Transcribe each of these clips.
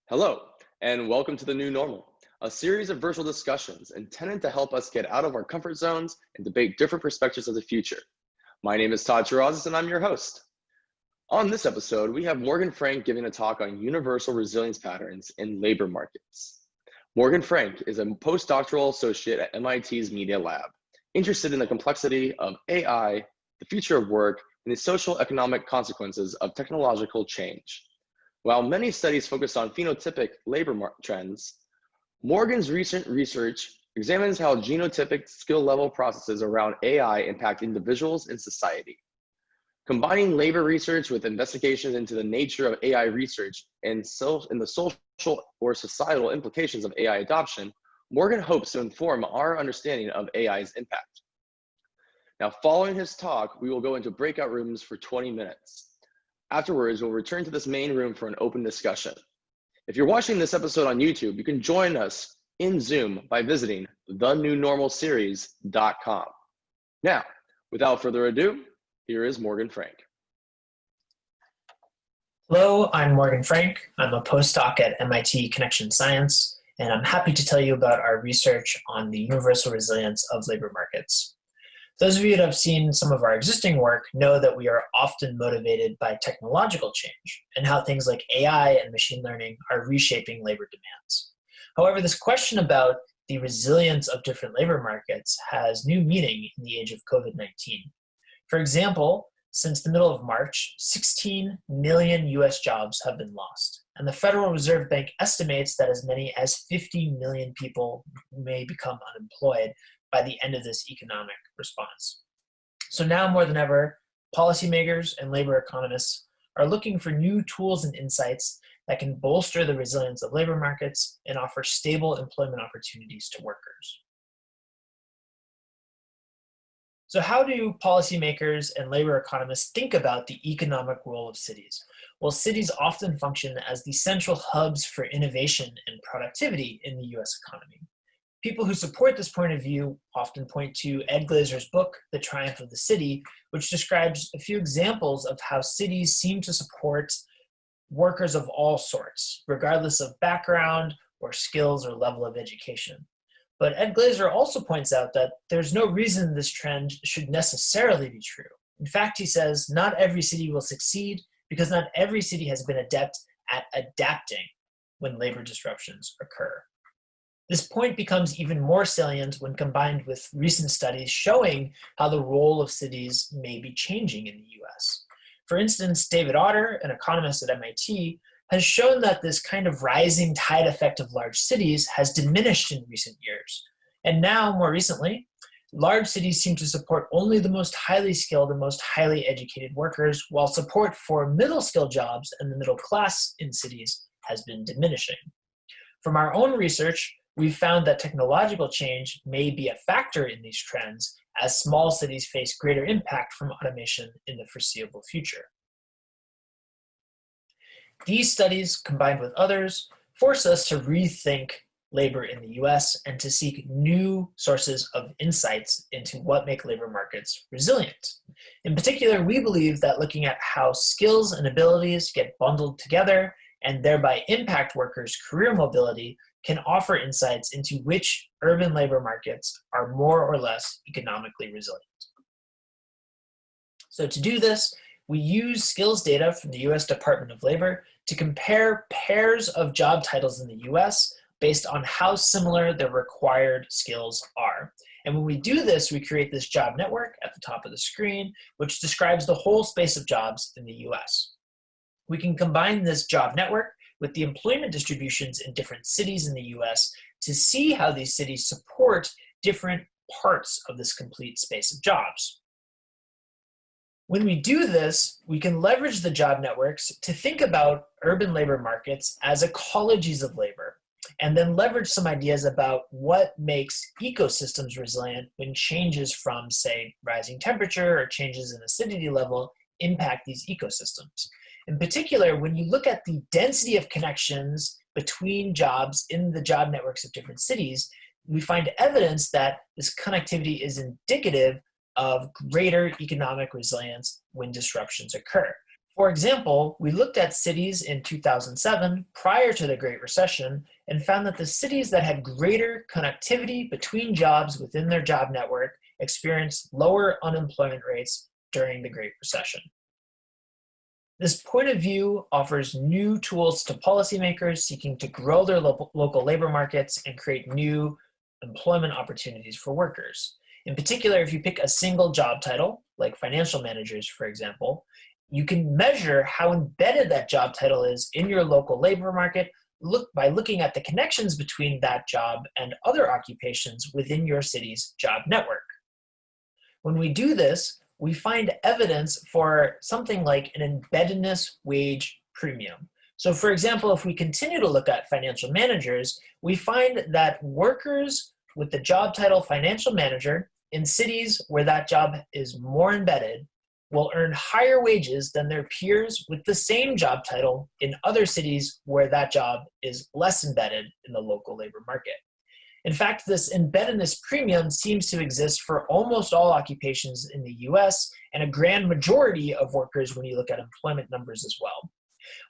Hello, and welcome to The New Normal, a series of virtual discussions intended to help us get out of our comfort zones and debate different perspectives of the future. My name is Todd Terrazas, and I'm your host. On this episode, we have Morgan Frank giving a talk on universal resilience patterns in labor markets. Morgan Frank is a postdoctoral associate at MIT's Media Lab, interested in the complexity of AI, the future of work, and the social economic consequences of technological change. While many studies focus on phenotypic labor trends, Morgan's recent research examines how genotypic skill level processes around AI impact individuals and society. Combining labor research with investigations into the nature of AI research and the social or societal implications of AI adoption, Morgan hopes to inform our understanding of AI's impact. Now, following his talk, we will go into breakout rooms for 20 minutes. Afterwards, we'll return to this main room for an open discussion. If you're watching this episode on YouTube, you can join us in Zoom by visiting thenewnormalseries.com. Now, without further ado, here is Morgan Frank. Hello, I'm Morgan Frank. I'm a postdoc at MIT Connection Science, and I'm happy to tell you about our research on the universal resilience of labor markets. Those of you that have seen some of our existing work know that we are often motivated by technological change and how things like AI and machine learning are reshaping labor demands. However, this question about the resilience of different labor markets has new meaning in the age of COVID-19. For example, since the middle of March, 16 million US jobs have been lost, and the Federal Reserve Bank estimates that as many as 50 million people may become unemployed by the end of this economic response. So now more than ever, policymakers and labor economists are looking for new tools and insights that can bolster the resilience of labor markets and offer stable employment opportunities to workers. So how do policymakers and labor economists think about the economic role of cities? Well, cities often function as the central hubs for innovation and productivity in the US economy. People who support this point of view often point to Ed Glazer's book, The Triumph of the City, which describes a few examples of how cities seem to support workers of all sorts, regardless of background or skills or level of education. But Ed Glazer also points out that there's no reason this trend should necessarily be true. In fact, he says, not every city will succeed because not every city has been adept at adapting when labor disruptions occur. This point becomes even more salient when combined with recent studies showing how the role of cities may be changing in the US. For instance, David Otter, an economist at MIT, has shown that this kind of rising tide effect of large cities has diminished in recent years. And now, more recently, large cities seem to support only the most highly skilled and most highly educated workers, while support for middle-skilled jobs and the middle class in cities has been diminishing. From our own research, we've found that technological change may be a factor in these trends as small cities face greater impact from automation in the foreseeable future. These studies, combined with others, force us to rethink labor in the US and to seek new sources of insights into what make labor markets resilient. In particular, we believe that looking at how skills and abilities get bundled together and thereby impact workers' career mobility can offer insights into which urban labor markets are more or less economically resilient. So to do this, we use skills data from the US Department of Labor to compare pairs of job titles in the US based on how similar their required skills are. And when we do this, we create this job network at the top of the screen, which describes the whole space of jobs in the US. We can combine this job network with the employment distributions in different cities in the US to see how these cities support different parts of this complete space of jobs. When we do this, we can leverage the job networks to think about urban labor markets as ecologies of labor, and then leverage some ideas about what makes ecosystems resilient when changes from, say, rising temperature or changes in acidity level impact these ecosystems. In particular, when you look at the density of connections between jobs in the job networks of different cities, we find evidence that this connectivity is indicative of greater economic resilience when disruptions occur. For example, we looked at cities in 2007 prior to the Great Recession and found that the cities that had greater connectivity between jobs within their job network experienced lower unemployment rates during the Great Recession. This point of view offers new tools to policymakers seeking to grow their local labor markets and create new employment opportunities for workers. In particular, if you pick a single job title, like financial managers, for example, you can measure how embedded that job title is in your local labor market by looking at the connections between that job and other occupations within your city's job network. When we do this, we find evidence for something like an embeddedness wage premium. So for example, if we continue to look at financial managers, we find that workers with the job title financial manager in cities where that job is more embedded will earn higher wages than their peers with the same job title in other cities where that job is less embedded in the local labor market. In fact, this embeddedness premium seems to exist for almost all occupations in the US and a grand majority of workers when you look at employment numbers as well.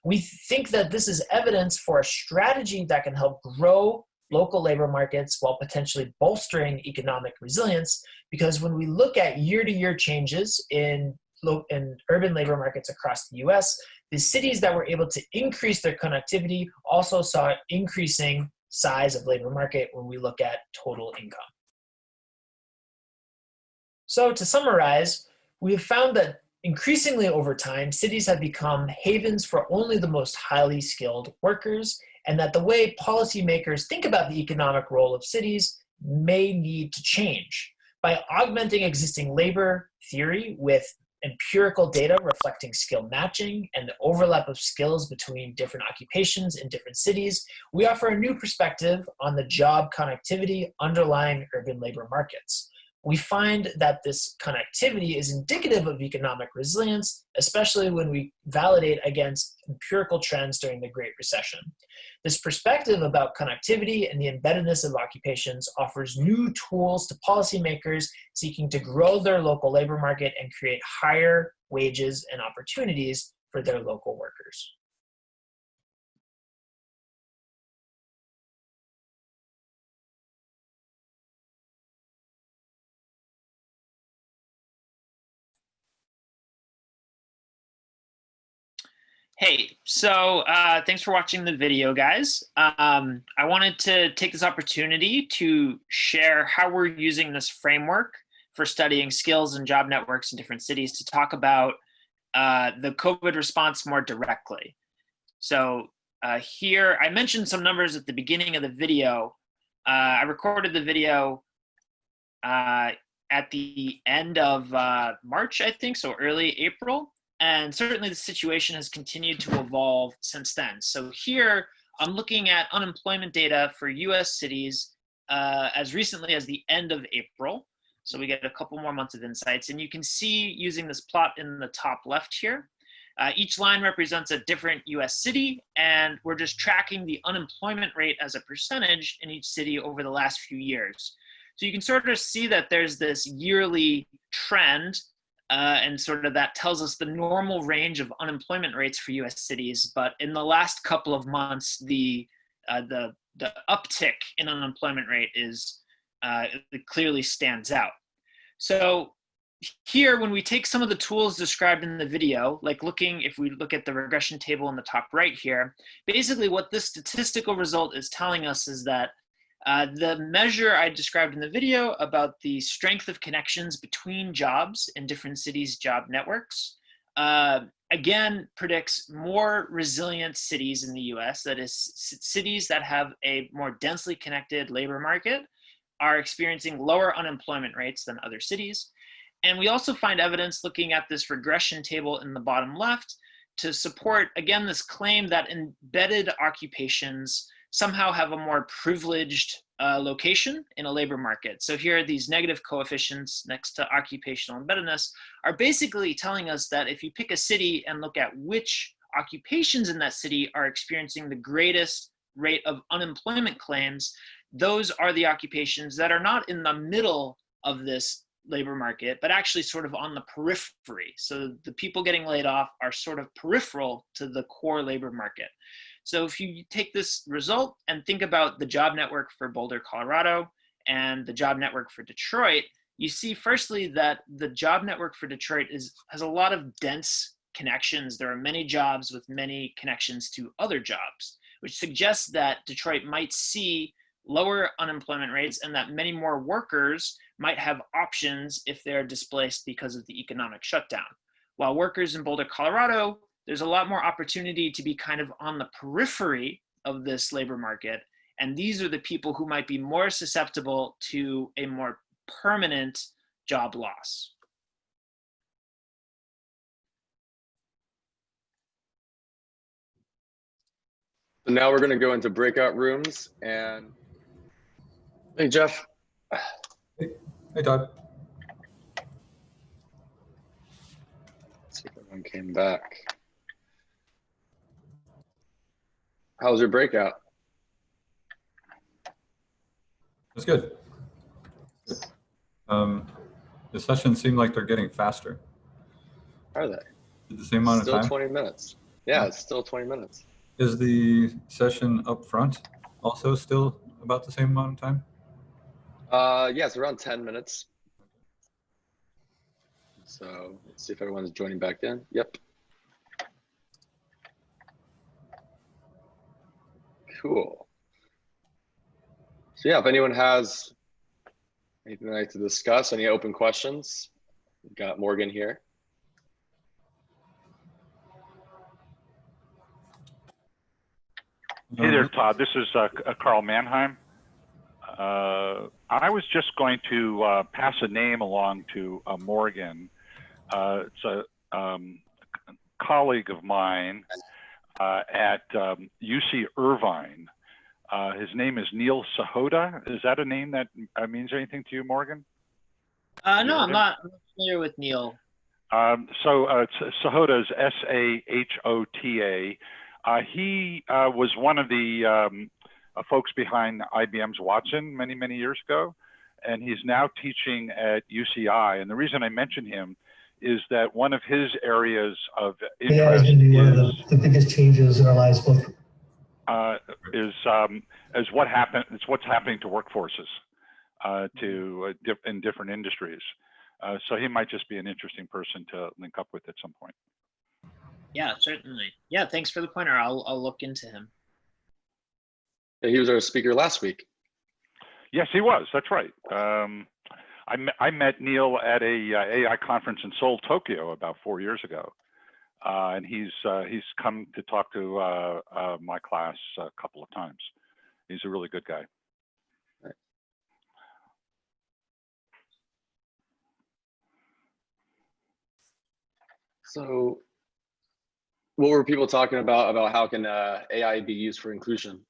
We think that this is evidence for a strategy that can help grow local labor markets while potentially bolstering economic resilience, because when we look at year-to-year changes in urban labor markets across the US, the cities that were able to increase their connectivity also saw increasing size of labor market when we look at total income. So to summarize, we have found that increasingly over time, cities have become havens for only the most highly skilled workers, and that the way policymakers think about the economic role of cities may need to change. By augmenting existing labor theory with empirical data reflecting skill matching and the overlap of skills between different occupations in different cities, we offer a new perspective on the job connectivity underlying urban labor markets. We find that this connectivity is indicative of economic resilience, especially when we validate against empirical trends during the Great Recession. This perspective about connectivity and the embeddedness of occupations offers new tools to policymakers seeking to grow their local labor market and create higher wages and opportunities for their local workers. Hey, so thanks for watching the video, guys. I wanted to take this opportunity to share how we're using this framework for studying skills and job networks in different cities to talk about the COVID response more directly. So here, I mentioned some numbers at the beginning of the video. I recorded the video at the end of March, I think, so early April. And certainly the situation has continued to evolve since then. So here I'm looking at unemployment data for US cities as recently as the end of April. So we get a couple more months of insights. And you can see using this plot in the top left here, each line represents a different US city, and we're just tracking the unemployment rate as a percentage in each city over the last few years. So you can sort of see that there's this yearly trend, and sort of that tells us the normal range of unemployment rates for US cities. But in the last couple of months, the uptick in unemployment rate is it clearly stands out. So here, when we take some of the tools described in the video, like if we look at the regression table in the top right here, basically what this statistical result is telling us is that the measure I described in the video about the strength of connections between jobs in different cities' job networks, again, predicts more resilient cities in the US, that is, cities that have a more densely connected labor market are experiencing lower unemployment rates than other cities. And we also find evidence looking at this regression table in the bottom left to support, again, this claim that embedded occupations somehow have a more privileged location in a labor market. So here, these negative coefficients next to occupational embeddedness are basically telling us that if you pick a city and look at which occupations in that city are experiencing the greatest rate of unemployment claims, those are the occupations that are not in the middle of this labor market, but actually sort of on the periphery. So the people getting laid off are sort of peripheral to the core labor market. So if you take this result and think about the job network for Boulder, Colorado, and the job network for Detroit, you see firstly that the job network for Detroit has a lot of dense connections. There are many jobs with many connections to other jobs, which suggests that Detroit might see lower unemployment rates and that many more workers might have options if they're displaced because of the economic shutdown. While workers in Boulder, Colorado, there's a lot more opportunity to be kind of on the periphery of this labor market. And these are the people who might be more susceptible to a more permanent job loss. So now we're going to go into breakout rooms. And hey, Jeff. Hey, Todd. Let's see if everyone came back. How was your breakout? That's good. The sessions seem like they're getting faster. Are they? The same amount of Still time? 20 minutes. Yeah, it's still 20 minutes. Is the session up front also still about the same amount of time? Yeah, it's around 10 minutes. So let's see if everyone's joining back in. Yep. Cool. So yeah, if anyone has anything they'd like to discuss, any open questions, we've got Morgan here. Hey there, Todd. This is Carl Mannheim. I was just going to pass a name along to Morgan. It's a colleague of mine at UC Irvine. His name is Neil Sahota. Is that a name that means anything to you, Morgan? No, I'm not familiar with Neil. Sahota is S-A-H-O-T-A. He was one of the folks behind IBM's Watson many, many years ago, and he's now teaching at UCI. And the reason I mention him is that one of his areas of interest AI is going to be one of the biggest changes in our lives, both. Is what's happening to workforces in different industries. So he might just be an interesting person to link up with at some point. Yeah, certainly. Yeah, thanks for the pointer. I'll look into him. Yeah, he was our speaker last week. Yes, he was. That's right. I met Neil at a AI conference in Seoul, Tokyo, about 4 years ago, and he's come to talk to my class a couple of times. He's a really good guy. Right. So, what were people talking about how can AI be used for inclusion?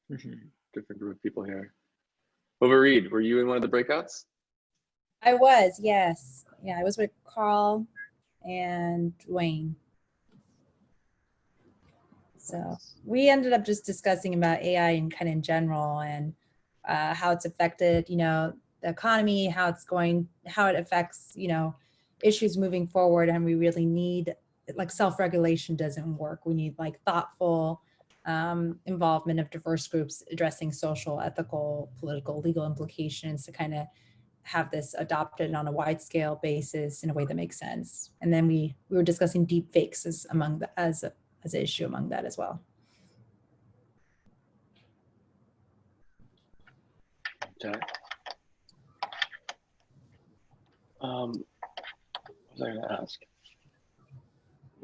Different group of people here. Reed, were you in one of the breakouts? I was, yes. Yeah, I was with Carl and Dwayne. So we ended up just discussing about AI and kind of in general and how it's affected, the economy, how it affects, issues moving forward. And we really need, like, self-regulation doesn't work. We need like thoughtful involvement of diverse groups addressing social, ethical, political, legal implications to kind of have this adopted on a wide scale basis in a way that makes sense. And then we were discussing deep fakes as an issue among that as well. Okay. What was I going to ask?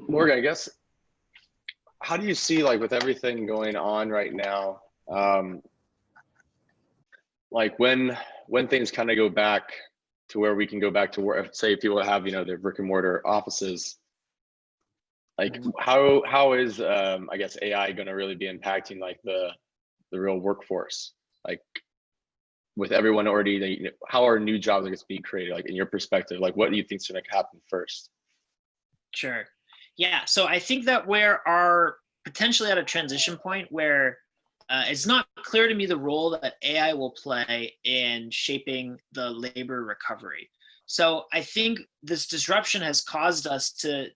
Morgan, I guess, how do you see, like, with everything going on right now, like when things kind of go back to where we can go back to work, say people have, their brick and mortar offices, like how is, I guess, AI going to really be impacting like the real workforce? Like with everyone already, how are new jobs, I guess, being created? Like in your perspective, like what do you think is going to happen first? Sure. Yeah, so I think that we are potentially at a transition point where it's not clear to me the role that AI will play in shaping the labor recovery. So I think this disruption has caused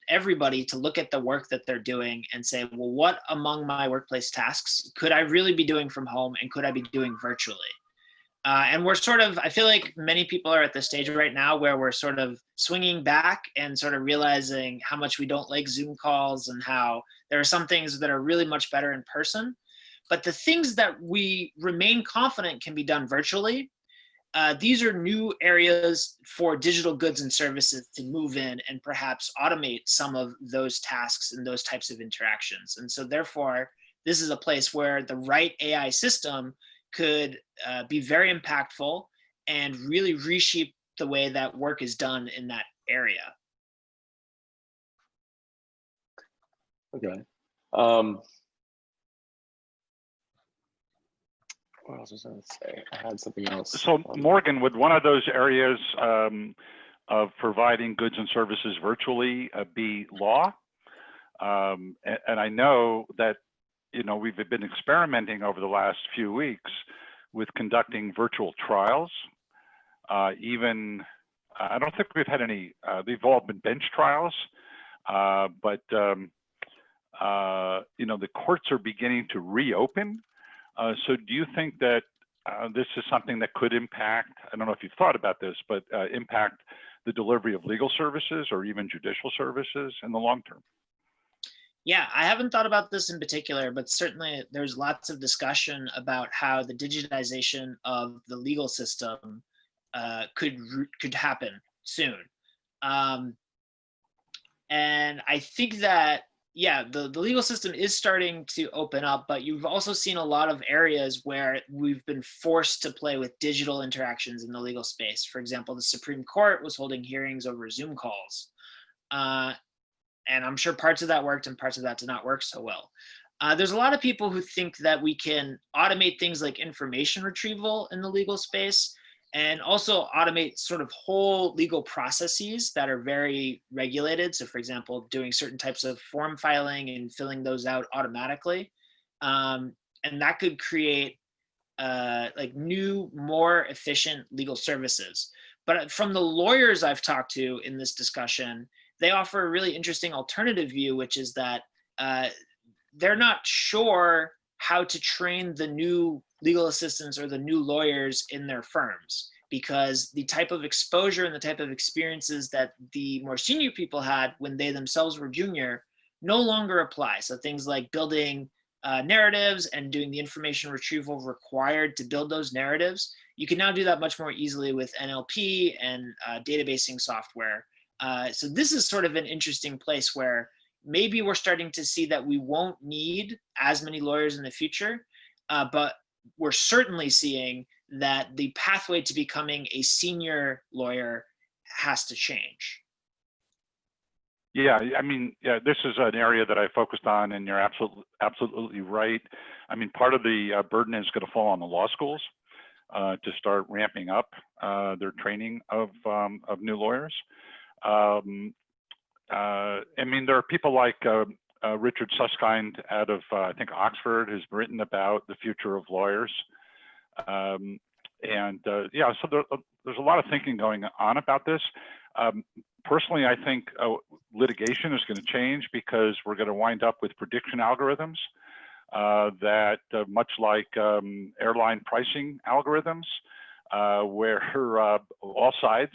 everybody to look at the work that they're doing and say, well, what among my workplace tasks could I really be doing from home and could I be doing virtually? And we're I feel like many people are at the stage right now where we're sort of swinging back and sort of realizing how much we don't like Zoom calls and how there are some things that are really much better in person. But the things that we remain confident can be done virtually, these are new areas for digital goods and services to move in and perhaps automate some of those tasks and those types of interactions. And so therefore, this is a place where the right AI system could be very impactful and really reshape the way that work is done in that area. Okay. What else was I going to say? I had something else. So Morgan, would one of those areas of providing goods and services virtually be law? And I know that, we've been experimenting over the last few weeks with conducting virtual trials. I don't think we've had any, they've all been bench trials, but the courts are beginning to reopen. So do you think that this is something that could impact, I don't know if you've thought about this, but impact the delivery of legal services or even judicial services in the long term? Yeah, I haven't thought about this in particular, but certainly there's lots of discussion about how the digitization of the legal system could happen soon. And I think that, yeah, the legal system is starting to open up, but you've also seen a lot of areas where we've been forced to play with digital interactions in the legal space. For example, the Supreme Court was holding hearings over Zoom calls. And I'm sure parts of that worked and parts of that did not work so well. There's a lot of people who think that we can automate things like information retrieval in the legal space and also automate sort of whole legal processes that are very regulated. So for example, doing certain types of form filing and filling those out automatically. And that could create like new, more efficient legal services. But from the lawyers I've talked to in this discussion, they offer a really interesting alternative view, which is that they're not sure how to train the new legal assistants or the new lawyers in their firms, because the type of exposure and the type of experiences that the more senior people had when they themselves were junior no longer apply. So things like building narratives and doing the information retrieval required to build those narratives, you can now do that much more easily with NLP and databasing software. So this is sort of an interesting place where maybe we're starting to see that we won't need as many lawyers in the future, but we're certainly seeing that the pathway to becoming a senior lawyer has to change. Yeah, I mean, yeah, this is an area that I focused on, and you're absolutely right. I mean, part of the burden is going to fall on the law schools to start ramping up their training of new lawyers. I mean, there are people like Richard Susskind out of, I think, Oxford, who's written about the future of lawyers. Yeah, so there's a lot of thinking going on about this. Personally, I think litigation is going to change because we're going to wind up with prediction algorithms that, much like airline pricing algorithms, where all sides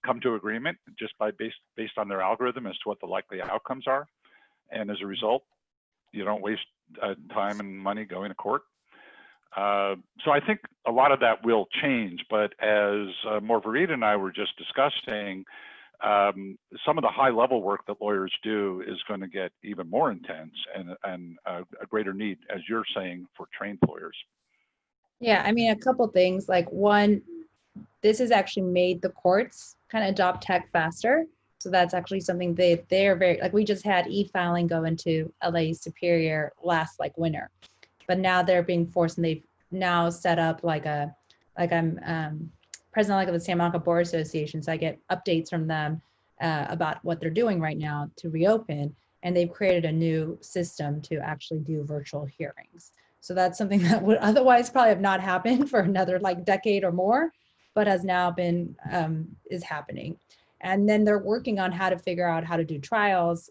come to agreement just based on their algorithm as to what the likely outcomes are. And as a result, you don't waste time and money going to court. So I think a lot of that will change, but as Margarita and I were just discussing, some of the high level work that lawyers do is going to get even more intense and a greater need, as you're saying, for trained lawyers. Yeah, I mean, a couple things. Like one, this has actually made the courts kind of adopt tech faster. So that's actually something they're very, like we just had e-filing go into LA Superior last like winter, but now they're being forced, and they've now set up I'm president of the Santa Monica Bar Association. So I get updates from them about what they're doing right now to reopen. And they've created a new system to actually do virtual hearings. So that's something that would otherwise probably have not happened for another like decade or more, but has now been, is happening. And then they're working on how to figure out how to do trials.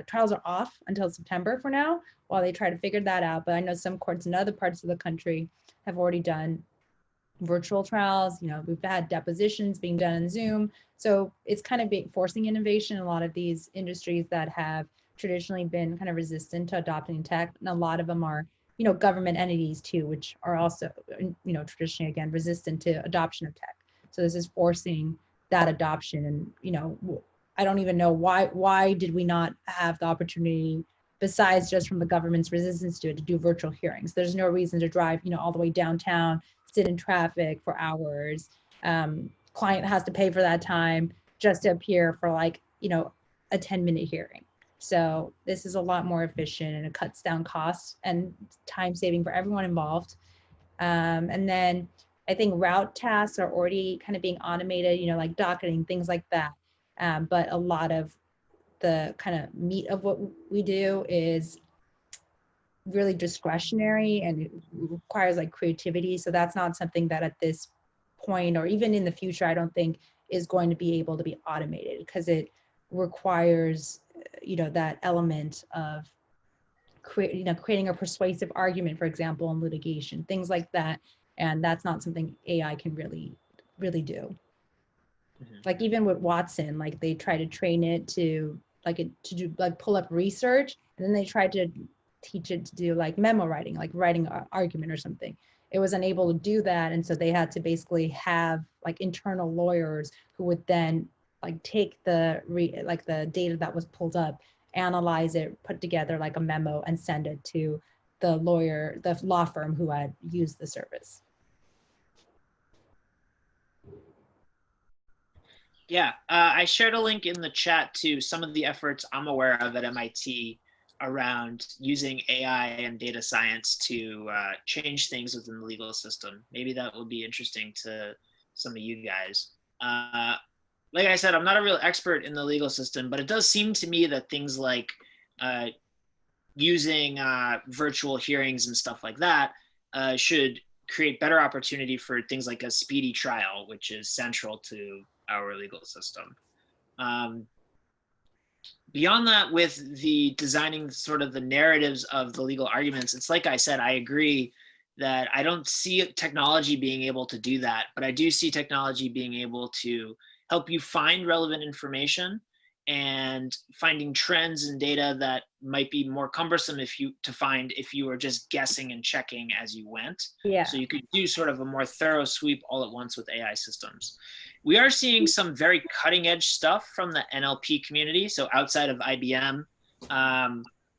Trials are off until September for now, while they try to figure that out. But I know some courts in other parts of the country have already done virtual trials. You know, we've had depositions being done in Zoom. So it's kind of forcing innovation in a lot of these industries that have traditionally been kind of resistant to adopting tech. And a lot of them are, you know, government entities too, which are also, you know, traditionally, again, resistant to adoption of tech. So this is forcing that adoption. And, you know, I don't even know why did we not have the opportunity, besides just from the government's resistance to it, to do virtual hearings. There's no reason to drive, you know, all the way downtown, sit in traffic for hours. Client has to pay for that time just to appear for like, you know, a 10-minute hearing. So this is a lot more efficient, and it cuts down costs and time saving for everyone involved. And then I think route tasks are already kind of being automated, you know, like docketing, things like that. But a lot of the kind of meat of what we do is really discretionary, and it requires like creativity. So that's not something that at this point, or even in the future, I don't think is going to be able to be automated, because it requires, you know, that element of creating a persuasive argument, for example, in litigation, things like that. And that's not something AI can really do. Like even with Watson, like they try to train it to do like pull up research, and then they tried to teach it to do like memo writing, like writing an argument or something. It was unable to do that, and so they had to basically have like internal lawyers who would then like take the data that was pulled up, analyze it, put together like a memo, and send it to the law firm who had used the service. Yeah, I shared a link in the chat to some of the efforts I'm aware of at MIT around using AI and data science to change things within the legal system. Maybe that would be interesting to some of you guys. Like I said, I'm not a real expert in the legal system, but it does seem to me that things like using virtual hearings and stuff like that should create better opportunity for things like a speedy trial, which is central to our legal system. Beyond that, with the designing sort of the narratives of the legal arguments, it's like I said, I agree that I don't see technology being able to do that, but I do see technology being able to help you find relevant information and finding trends in data that might be more cumbersome to find if you were just guessing and checking as you went. Yeah. So you could do sort of a more thorough sweep all at once with AI systems. We are seeing some very cutting edge stuff from the NLP community. So outside of IBM,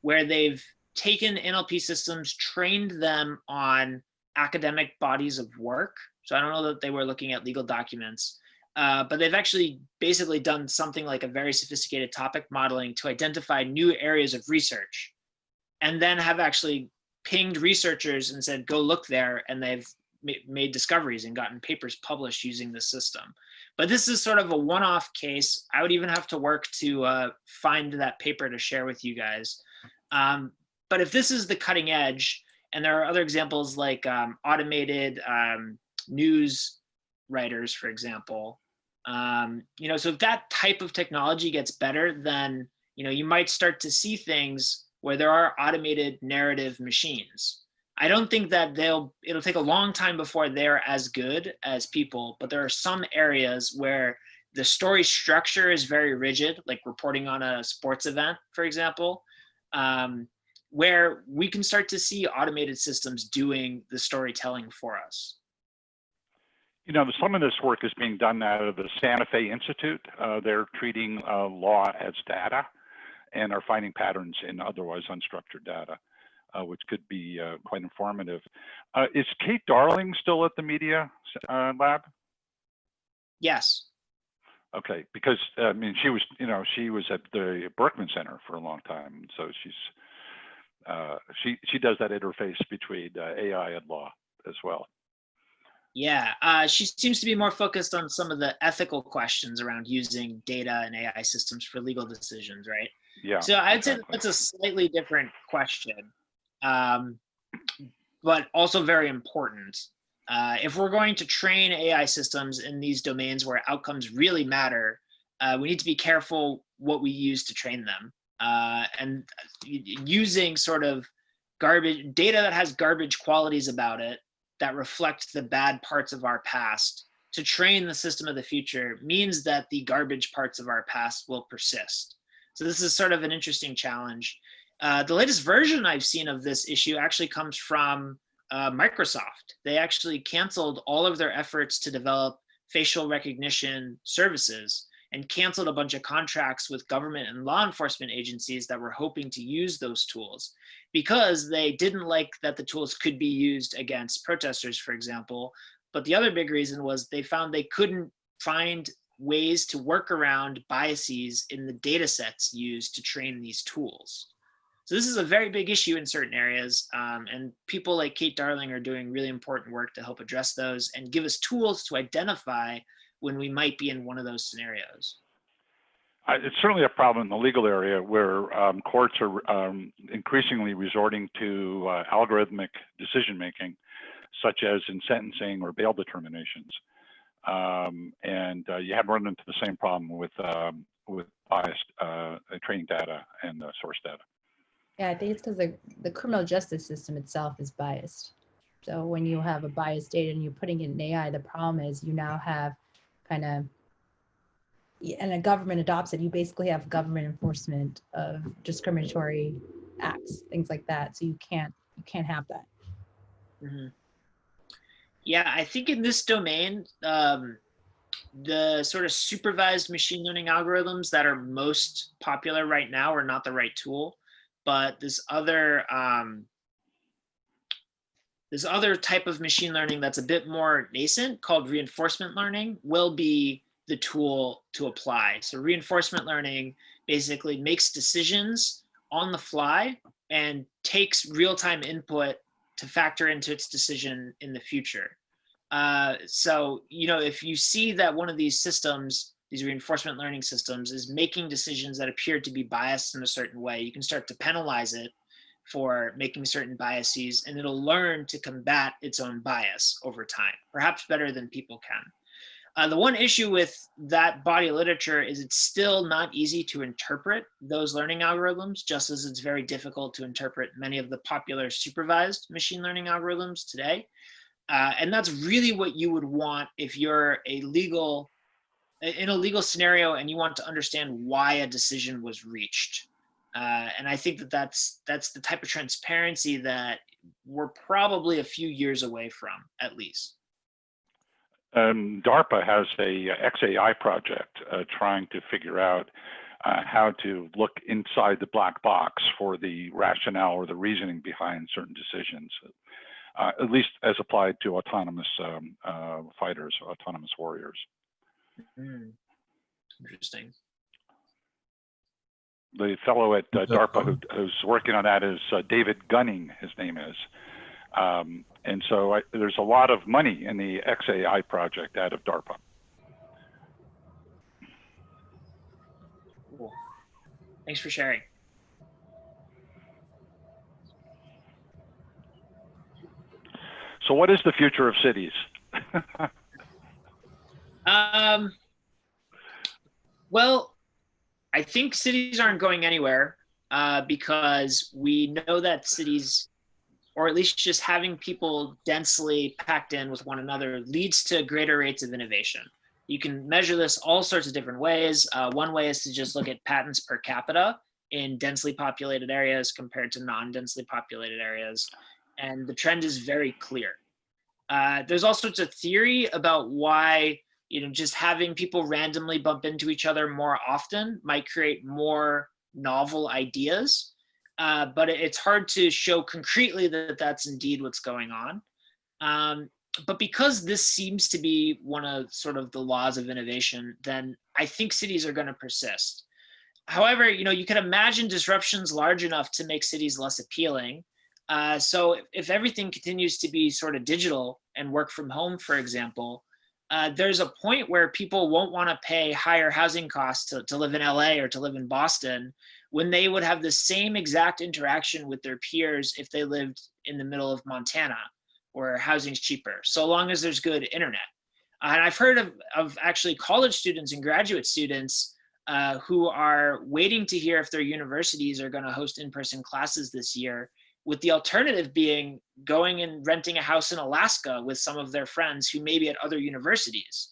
where they've taken NLP systems, trained them on academic bodies of work. So I don't know that they were looking at legal documents, but they've actually basically done something like a very sophisticated topic modeling to identify new areas of research, and then have actually pinged researchers and said, go look there. And they've made discoveries and gotten papers published using the system. But this is sort of a one-off case. I would even have to work to find that paper to share with you guys. But if this is the cutting edge, and there are other examples like automated news writers, for example, you know, so if that type of technology gets better, then, you know, you might start to see things where there are automated narrative machines. I don't think that it'll take a long time before they're as good as people, but there are some areas where the story structure is very rigid, like reporting on a sports event, for example, where we can start to see automated systems doing the storytelling for us. You know, some of this work is being done out of the Santa Fe Institute. They're treating law as data and are finding patterns in otherwise unstructured data, which could be quite informative. Is Kate Darling still at the media lab? Yes. Okay, because I mean, she was at the Berkman Center for a long time, so she does that interface between AI and law as well. Yeah, she seems to be more focused on some of the ethical questions around using data and AI systems for legal decisions, right? Yeah. So I'd say that's a slightly different question. but also very important. If we're going to train AI systems in these domains where outcomes really matter, we need to be careful what we use to train them. And using sort of garbage data that has garbage qualities about it that reflect the bad parts of our past to train the system of the future means that the garbage parts of our past will persist. So this is sort of an interesting challenge. The latest version I've seen of this issue actually comes from Microsoft. They actually canceled all of their efforts to develop facial recognition services and canceled a bunch of contracts with government and law enforcement agencies that were hoping to use those tools because they didn't like that the tools could be used against protesters, for example. But the other big reason was they found they couldn't find ways to work around biases in the data sets used to train these tools. So this is a very big issue in certain areas, and people like Kate Darling are doing really important work to help address those and give us tools to identify when we might be in one of those scenarios. It's certainly a problem in the legal area where courts are increasingly resorting to algorithmic decision making, such as in sentencing or bail determinations. You have run into the same problem with biased training data and source data. Yeah, I think it's because the criminal justice system itself is biased. So when you have a biased data and you're putting it in AI, the problem is you now have kind of, and a government adopts it, you basically have government enforcement of discriminatory acts, things like that. So you can't have that. Mm-hmm. Yeah, I think in this domain, the sort of supervised machine learning algorithms that are most popular right now are not the right tool. But this other type of machine learning that's a bit more nascent called reinforcement learning will be the tool to apply. So reinforcement learning basically makes decisions on the fly and takes real-time input to factor into its decision in the future. So, if you see that one of these systems, these reinforcement learning systems, is making decisions that appear to be biased in a certain way, you can start to penalize it for making certain biases, and it'll learn to combat its own bias over time, perhaps better than people can. The one issue with that body of literature is it's still not easy to interpret those learning algorithms, just as it's very difficult to interpret many of the popular supervised machine learning algorithms today. And that's really what you would want if you're in a legal scenario and you want to understand why a decision was reached. And I think that's the type of transparency that we're probably a few years away from, at least. DARPA has a XAI project trying to figure out how to look inside the black box for the rationale or the reasoning behind certain decisions, at least as applied to autonomous fighters, autonomous warriors. Interesting. The fellow at DARPA who's working on that is David Gunning, his name is. And so there's a lot of money in the XAI project out of DARPA. Cool. Thanks for sharing. So what is the future of cities? Well, I think cities aren't going anywhere because we know that cities, or at least just having people densely packed in with one another, leads to greater rates of innovation. You can measure this all sorts of different ways. One way is to just look at patents per capita in densely populated areas compared to non-densely populated areas. And the trend is very clear. There's all sorts of theory about why just having people randomly bump into each other more often might create more novel ideas. But it's hard to show concretely that that's indeed what's going on. But because this seems to be one of sort of the laws of innovation, then I think cities are going to persist. However, you can imagine disruptions large enough to make cities less appealing. So if everything continues to be sort of digital and work from home, for example, there's a point where people won't want to pay higher housing costs to live in LA or to live in Boston when they would have the same exact interaction with their peers if they lived in the middle of Montana, where housing's cheaper, so long as there's good internet. And I've heard of actually college students and graduate students who are waiting to hear if their universities are going to host in-person classes this year, with the alternative being going and renting a house in Alaska with some of their friends who may be at other universities.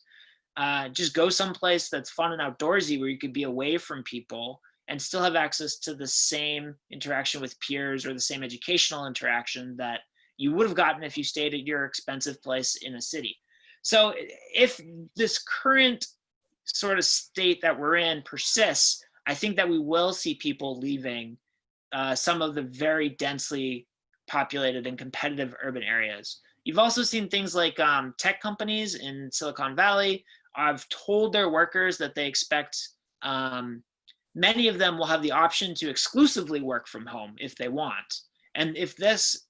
Just go someplace that's fun and outdoorsy where you could be away from people and still have access to the same interaction with peers or the same educational interaction that you would have gotten if you stayed at your expensive place in a city. So if this current sort of state that we're in persists, I think that we will see people leaving some of the very densely populated and competitive urban areas. You've also seen things like tech companies in Silicon Valley have told their workers that they expect many of them will have the option to exclusively work from home if they want. And if this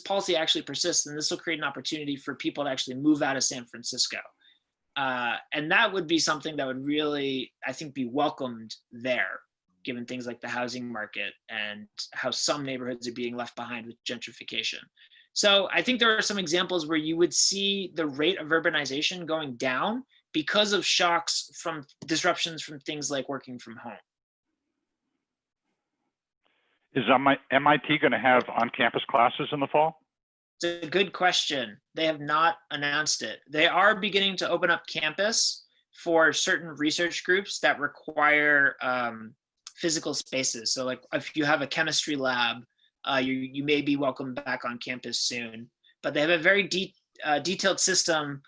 policy actually persists, then this will create an opportunity for people to actually move out of San Francisco. And that would be something that would really, I think, be welcomed there, given things like the housing market and how some neighborhoods are being left behind with gentrification. So I think there are some examples where you would see the rate of urbanization going down because of shocks from disruptions from things like working from home. Is MIT going to have on-campus classes in the fall? It's a good question. They have not announced it. They are beginning to open up campus for certain research groups that require physical spaces. So like if you have a chemistry lab, you may be welcome back on campus soon. But they have a very detailed system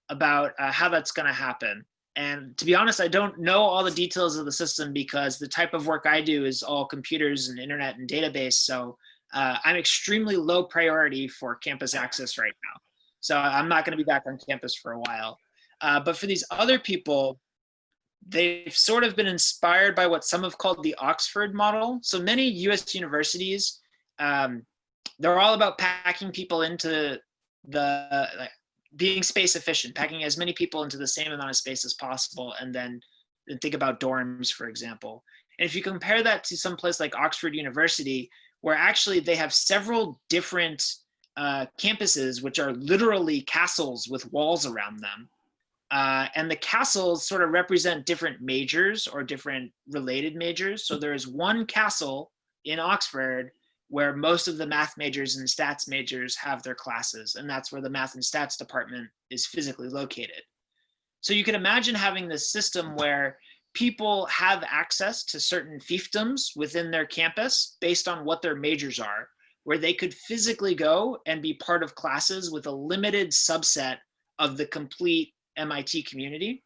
about how that's going to happen. And to be honest, I don't know all the details of the system because the type of work I do is all computers and internet and database. So I'm extremely low priority for campus access right now. So I'm not going to be back on campus for a while. But for these other people, they've sort of been inspired by what some have called the Oxford model. So many US universities, they're all about packing people into being space efficient, packing as many people into the same amount of space as possible, and then think about dorms, for example. And if you compare that to some place like Oxford University, where actually they have several different campuses, which are literally castles with walls around them. And the castles sort of represent different majors or different related majors. So there is one castle in Oxford where most of the math majors and stats majors have their classes, and that's where the math and stats department is physically located. So you can imagine having this system where people have access to certain fiefdoms within their campus based on what their majors are, where they could physically go and be part of classes with a limited subset of the complete MIT community.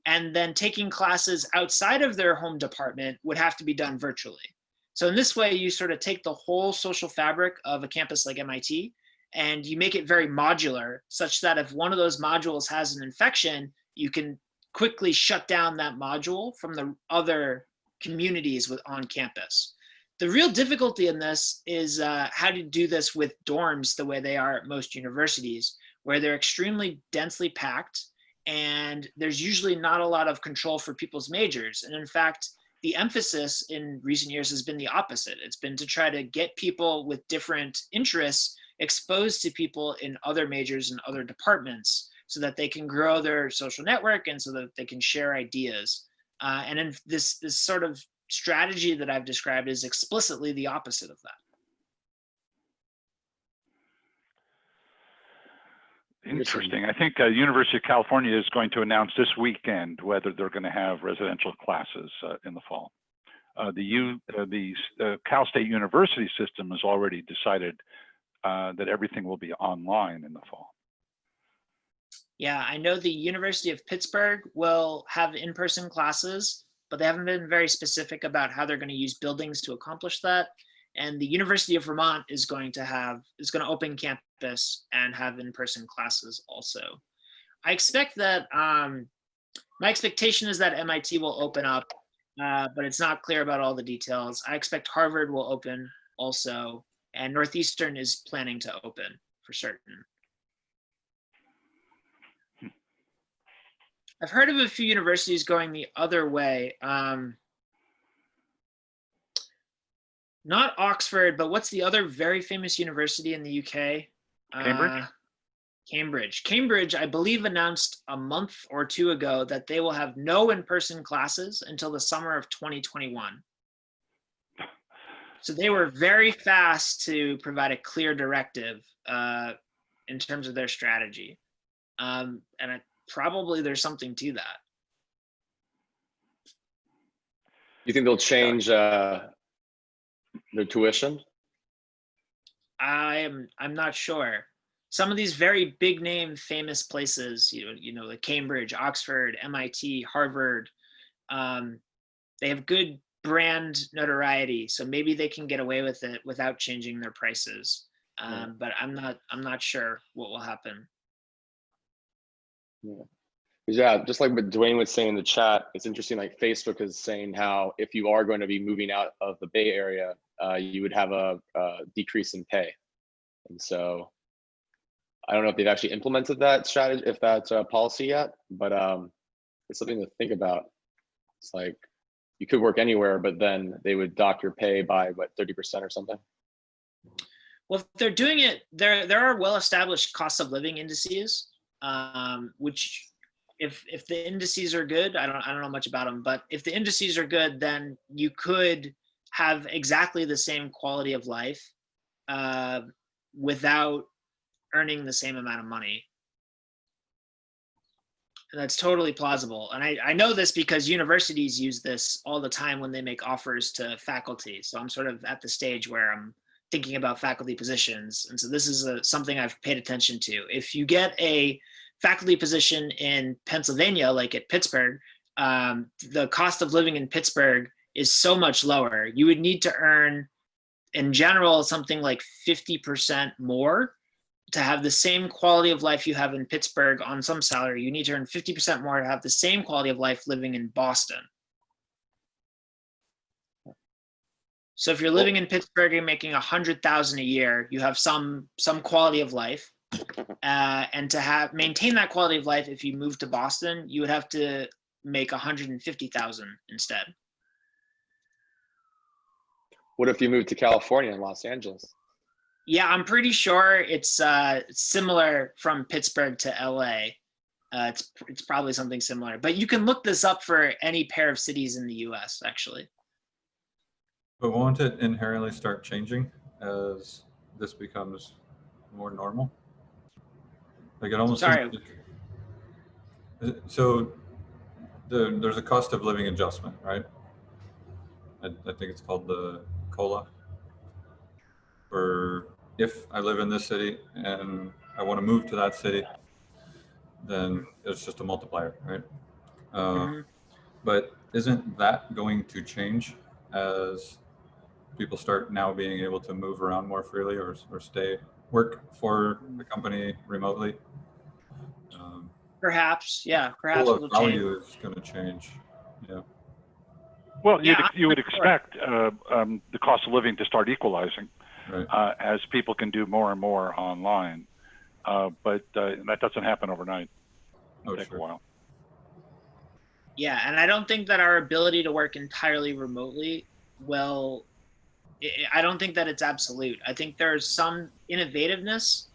And then taking classes outside of their home department would have to be done virtually. So in this way, you sort of take the whole social fabric of a campus like MIT and you make it very modular, such that if one of those modules has an infection, you can quickly shut down that module from the other communities on campus. The real difficulty in this is how to do this with dorms the way they are at most universities, where they're extremely densely packed and there's usually not a lot of control for people's majors. And in fact, the emphasis in recent years has been the opposite. It's been to try to get people with different interests exposed to people in other majors and other departments so that they can grow their social network and so that they can share ideas. And in this sort of strategy that I've described is explicitly the opposite of that. Interesting. I think University of California is going to announce this weekend whether they're going to have residential classes in the fall. The Cal State University system has already decided that everything will be online in the fall. Yeah, I know the University of Pittsburgh will have in-person classes, but they haven't been very specific about how they're going to use buildings to accomplish that. And the University of Vermont is going to open campus and have in-person classes also. I expect that, my expectation is that MIT will open up, but it's not clear about all the details. I expect Harvard will open also, and Northeastern is planning to open for certain. I've heard of a few universities going the other way. Not Oxford, but what's the other very famous university in the UK? Cambridge? Cambridge. Cambridge, I believe, announced a month or two ago that they will have no in-person classes until the summer of 2021. So they were very fast to provide a clear directive in terms of their strategy. Probably there's something to that. You think they'll change their tuition? I'm not sure. Some of these very big name famous places, like Cambridge, Oxford, MIT, Harvard, they have good brand notoriety, so maybe they can get away with it without changing their prices. But I'm not sure what will happen. Yeah, just like what Dwayne was saying in the chat, it's interesting, like Facebook is saying how if you are going to be moving out of the Bay Area, you would have a decrease in pay. And so I don't know if they've actually implemented that strategy, if that's a policy yet, but it's something to think about. It's like you could work anywhere, but then they would dock your pay by what, 30% or something? Well, if they're doing it, there are well-established cost of living indices, which if the indices are good, I don't know much about them, but if the indices are good, then you could have exactly the same quality of life without earning the same amount of money. And that's totally plausible. And I know this because universities use this all the time when they make offers to faculty. So I'm sort of at the stage where I'm thinking about faculty positions. And so this is something I've paid attention to. If you get a faculty position in Pennsylvania, like at Pittsburgh, the cost of living in Pittsburgh is so much lower. You would need to earn, in general, something like 50% more to have the same quality of life you have in Pittsburgh on some salary. You need to earn 50% more to have the same quality of life living in Boston. So if you're living in Pittsburgh and making $100,000 a year, you have some quality of life. And to maintain that quality of life, if you move to Boston, you would have to make $150,000 instead. What if you moved to California and Los Angeles? Yeah, I'm pretty sure it's similar from Pittsburgh to LA. It's probably something similar, but you can look this up for any pair of cities in the US, actually. But won't it inherently start changing as this becomes more normal? Like it almost Sorry. So there's a cost of living adjustment, right? I think it's called the COLA. Or if I live in this city and I want to move to that city, then it's just a multiplier, right? But isn't that going to change as people start now being able to move around more freely or work for the company remotely? Perhaps, yeah, perhaps The it'll value change. is going to change, yeah. Well, Yeah, you would expect the cost of living to start equalizing, Right. as people can do more and more online. But that doesn't happen overnight. It'll take a while. Yeah, and I don't think that our ability to work entirely remotely I don't think that it's absolute. I think there's some innovativeness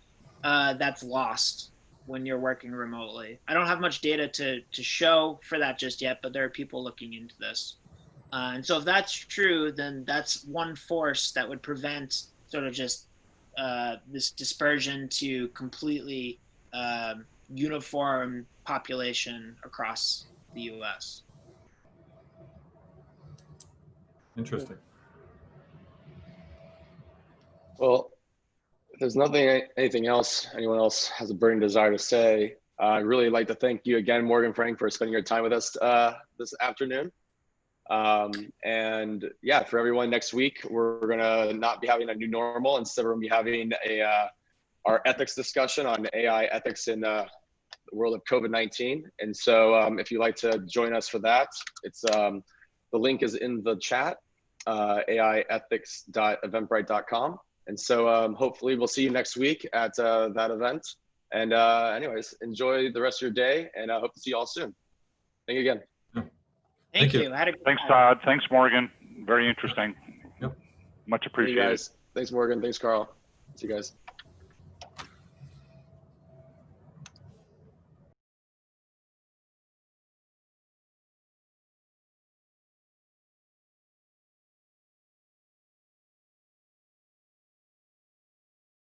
that's lost when you're working remotely. I don't have much data to show for that just yet, but there are people looking into this. And so if that's true, then that's one force that would prevent sort of just this dispersion to completely uniform population across the US. Interesting. Well, if there's anything else, anyone else has a burning desire to say, I'd really like to thank you again, Morgan Frank, for spending your time with us this afternoon. And yeah, for everyone next week, we're gonna not be having a new normal. Instead, we're gonna be having our ethics discussion on AI ethics in the world of COVID-19. And so if you'd like to join us for that, it's the link is in the chat, aiethics.eventbrite.com. And so hopefully we'll see you next week at that event. And anyways, enjoy the rest of your day, and I hope to see you all soon. Thank you again. Thank you. Thanks, Todd. Thanks, Morgan. Very interesting. Yep. Much See you appreciated. guys. Thanks, Morgan. Thanks, Carl. See you guys.